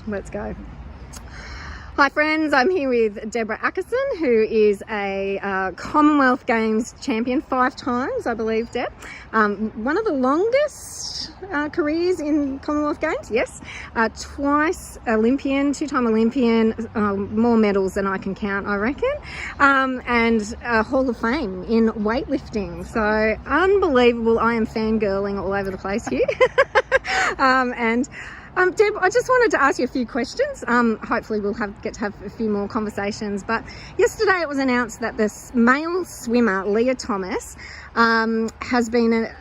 Let's go. Hi friends, I'm here with Deborah Acason, who is a Commonwealth Games champion 5 times, I believe, Deb. One of the longest careers in Commonwealth Games, yes. Twice Olympian, 2-time Olympian, more medals than I can count, I reckon. And Hall of Fame in weightlifting. So unbelievable. I am fangirling all over the place here. Deb, I just wanted to ask you a few questions. Hopefully we'll get to have a few more conversations. But yesterday it was announced that this male swimmer, Leah Thomas, has been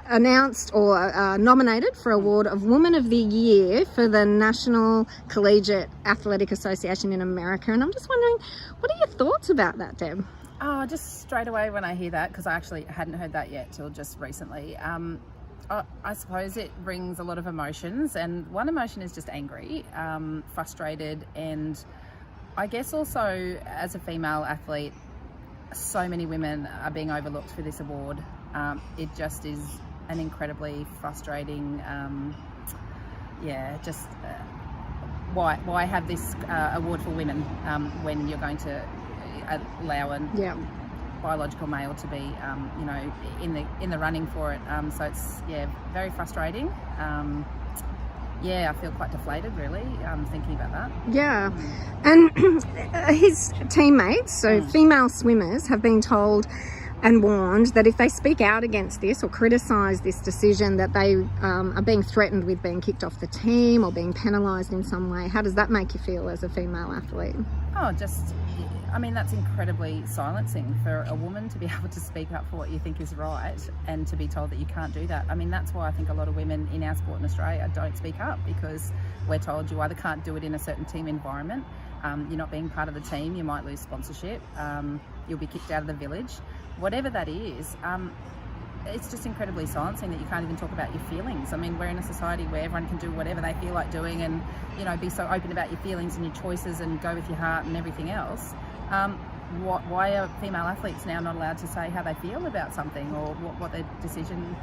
announced or nominated for award of Woman of the Year for the National Collegiate Athletic Association in America. And I'm just wondering, what are your thoughts about that, Deb? Oh, just straight away when I hear that, because I actually hadn't heard that yet till just recently. I suppose it brings a lot of emotions, and one emotion is just angry, frustrated, and I guess also as a female athlete, so many women are being overlooked for this award. It just is an incredibly frustrating, why have this award for women when you're going to allow biological male to be in the running for it, so it's very frustrating. I feel quite deflated really thinking about that. And his teammates, so female swimmers, have been told and warned that if they speak out against this or criticise this decision, that they are being threatened with being kicked off the team or being penalised in some way. How does that make you feel as a female athlete? That's incredibly silencing for a woman to be able to speak up for what you think is right and to be told that you can't do that. That's why I think a lot of women in our sport in Australia don't speak up, because we're told you either can't do it in a certain team environment, you're not being part of the team, you might lose sponsorship, you'll be kicked out of the village. Whatever that is, it's just incredibly silencing that you can't even talk about your feelings. We're in a society where everyone can do whatever they feel like doing and, be so open about your feelings and your choices and go with your heart and everything else. Why are female athletes now not allowed to say how they feel about something or what their decision,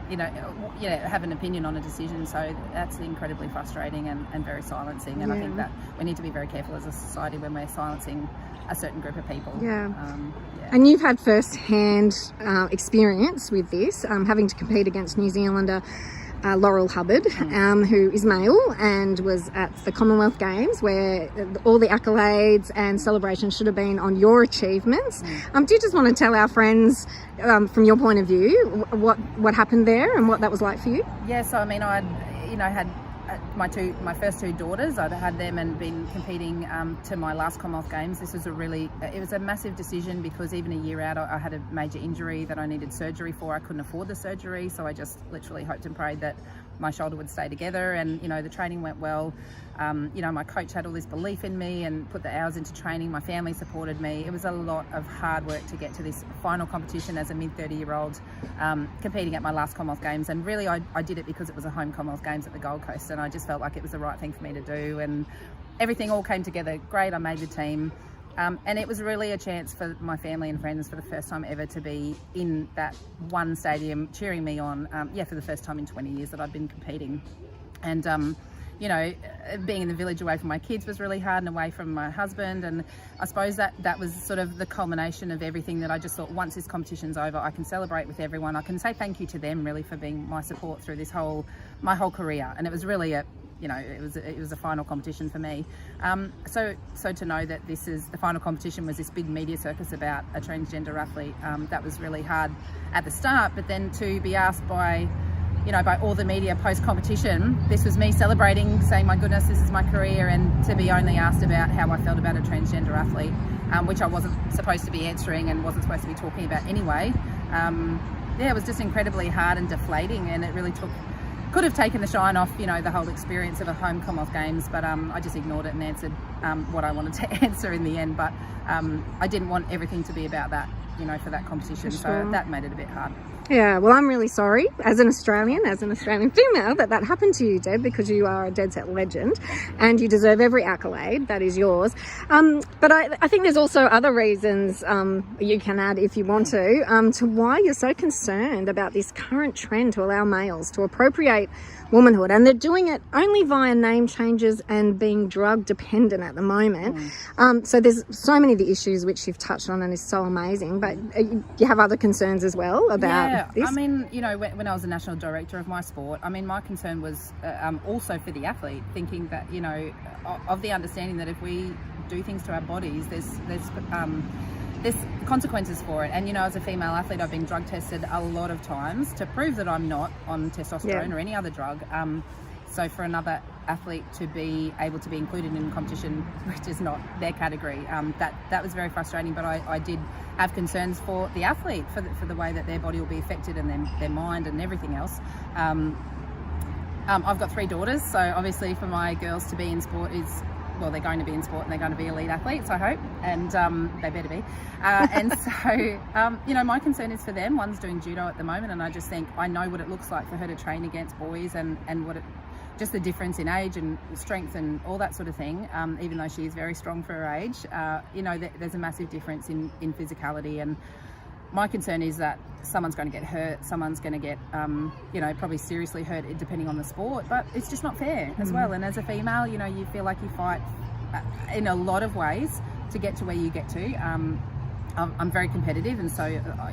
have an opinion on a decision? So that's incredibly frustrating and very silencing. And I think that we need to be very careful as a society when we're silencing a certain group of people. And you've had first-hand experience with this, having to compete against New Zealander Laurel Hubbard, who is male and was at the Commonwealth Games, where all the accolades and celebrations should have been on your achievements. Do you just want to tell our friends, from your point of view, what happened there and what that was like for you? Yes, I'd had my first 2 daughters. I'd had them and been competing to my last Commonwealth Games. This was it was a massive decision, because even a year out I had a major injury that I needed surgery for. I couldn't afford the surgery, so I just literally hoped and prayed that my shoulder would stay together, and the training went well. My coach had all this belief in me and put the hours into training. My family supported me. It was a lot of hard work to get to this final competition as a mid-30-year-old, competing at my last Commonwealth Games. And really I did it because it was a home Commonwealth Games at the Gold Coast, and I just felt like it was the right thing for me to do, and everything all came together great. I made the team. And it was really a chance for my family and friends for the first time ever to be in that one stadium cheering me on, for the first time in 20 years that I'd been competing. And, being in the village away from my kids was really hard, and away from my husband. And I suppose that was sort of the culmination of everything, that I just thought, once this competition's over, I can celebrate with everyone. I can say thank you to them really for being my support through my whole career. And it was really it was a final competition for me. So to know that the final competition was this big media circus about a transgender athlete, that was really hard at the start. But then to be asked by all the media post-competition, this was me celebrating, saying, my goodness, this is my career, and to be only asked about how I felt about a transgender athlete, which I wasn't supposed to be answering and wasn't supposed to be talking about anyway. It was just incredibly hard and deflating, and it really could have taken the shine off, the whole experience of a home Commonwealth Games, but I just ignored it and answered what I wanted to answer in the end. But I didn't want everything to be about that, for that competition, so that made it a bit hard. Yeah, well, I'm really sorry as an Australian female that happened to you, Deb, because you are a dead set legend and you deserve every accolade that is yours. But I think there's also other reasons you can add if you want to why you're so concerned about this current trend to allow males to appropriate womanhood, and they're doing it only via name changes and being drug dependent at the moment. So there's so many of the issues which you've touched on and is so amazing, but you have other concerns as well about this? I mean, you know, when I was the national director of my sport, I mean, my concern was also for the athlete, thinking that, you know, of the understanding that if we do things to our bodies, there's consequences for it. And, you know, as a female athlete, I've been drug tested a lot of times to prove that I'm not on testosterone or any other drug. So for another athlete to be able to be included in a competition which is not their category, that was very frustrating. But I did have concerns for the athlete, for the way that their body will be affected, and their mind and everything else. I've got 3 daughters, so obviously for my girls to be in sport is, well, they're going to be in sport and they're going to be elite athletes, I hope, and they better be. And so, you know, my concern is for them. One's doing judo at the moment, and I just think I know what it looks like for her to train against boys, and what it, just the difference in age and strength and all that sort of thing. Even though she is very strong for her age, you know, there's a massive difference in physicality. And my concern is that someone's going to get hurt, someone's going to get, you know, probably seriously hurt depending on the sport, but it's just not fair as well. And as a female, you know, you feel like you fight in a lot of ways to get to where you get to. I'm very competitive, and so,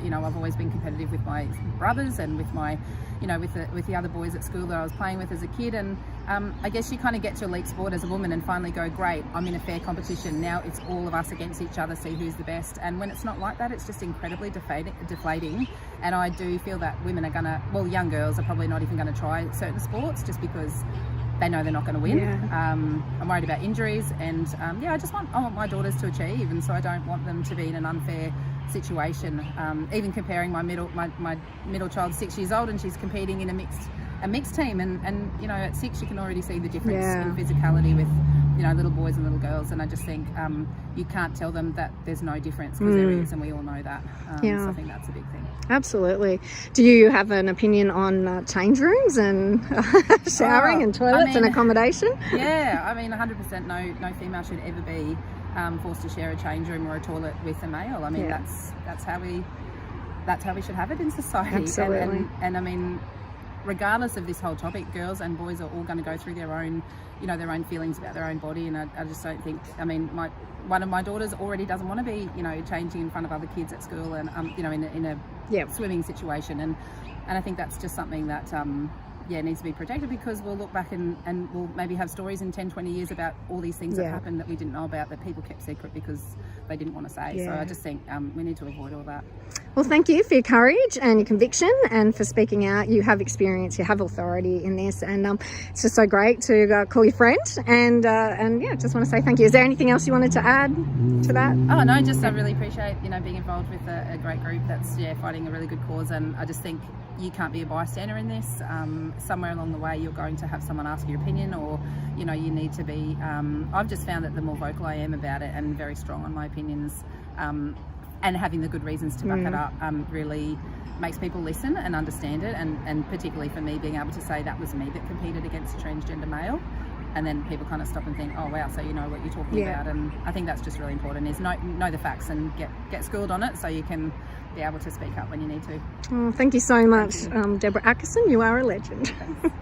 you know, I've always been competitive with my brothers and with my, you know, with the other boys at school that I was playing with as a kid. And I guess you kind of get to elite sport as a woman and finally go, great, I'm in a fair competition. Now it's all of us against each other, see who's the best. And when it's not like that, it's just incredibly deflating. And I do feel that women are gonna, well, young girls are probably not even going to try certain sports just because they know they're not going to win. I'm worried about injuries, and I want my daughters to achieve, and so I don't want them to be in an unfair situation. Even comparing my middle child, 6 years old, and she's competing in a mixed team, and you know, at 6 you can already see the difference in physicality with, you know, little boys and little girls. And I just think you can't tell them that there's no difference, because there is, and we all know that. So I think that's a big thing. Absolutely. Do you have an opinion on change rooms and showering and toilets and accommodation? Yeah, I mean, 100% no female should ever be forced to share a change room or a toilet with a male. I mean, that's how we should have it in society. Absolutely. And I mean, regardless of this whole topic, girls and boys are all going to go through their own, you know, their own feelings about their own body. And I just don't think, I mean, one of my daughters already doesn't want to be, you know, changing in front of other kids at school, and you know, in a swimming situation. And I think that's just something that needs to be protected, because we'll look back and we'll maybe have stories in 10-20 years about all these things that happened that we didn't know about, that people kept secret because they didn't want to say. So I just think we need to avoid all that. Well, thank you for your courage and your conviction, and for speaking out. You have experience, you have authority in this, and it's just so great to call you friend. And just want to say thank you. Is there anything else you wanted to add to that? Oh no, just I really appreciate, you know, being involved with a great group that's fighting a really good cause. And I just think you can't be a bystander in this. Somewhere along the way you're going to have someone ask your opinion, or, you know, you need to be, I've just found that the more vocal I am about it and very strong on my opinions, and having the good reasons to back it up, really makes people listen and understand it. And particularly for me, being able to say that was me that competed against a transgender male, and then people kind of stop and think, oh wow, so you know what you're talking about. And I think that's just really important, is know the facts and get schooled on it, so you can be able to speak up when you need to. Oh, thank you so much, Deborah Acason. You are a legend. Thanks.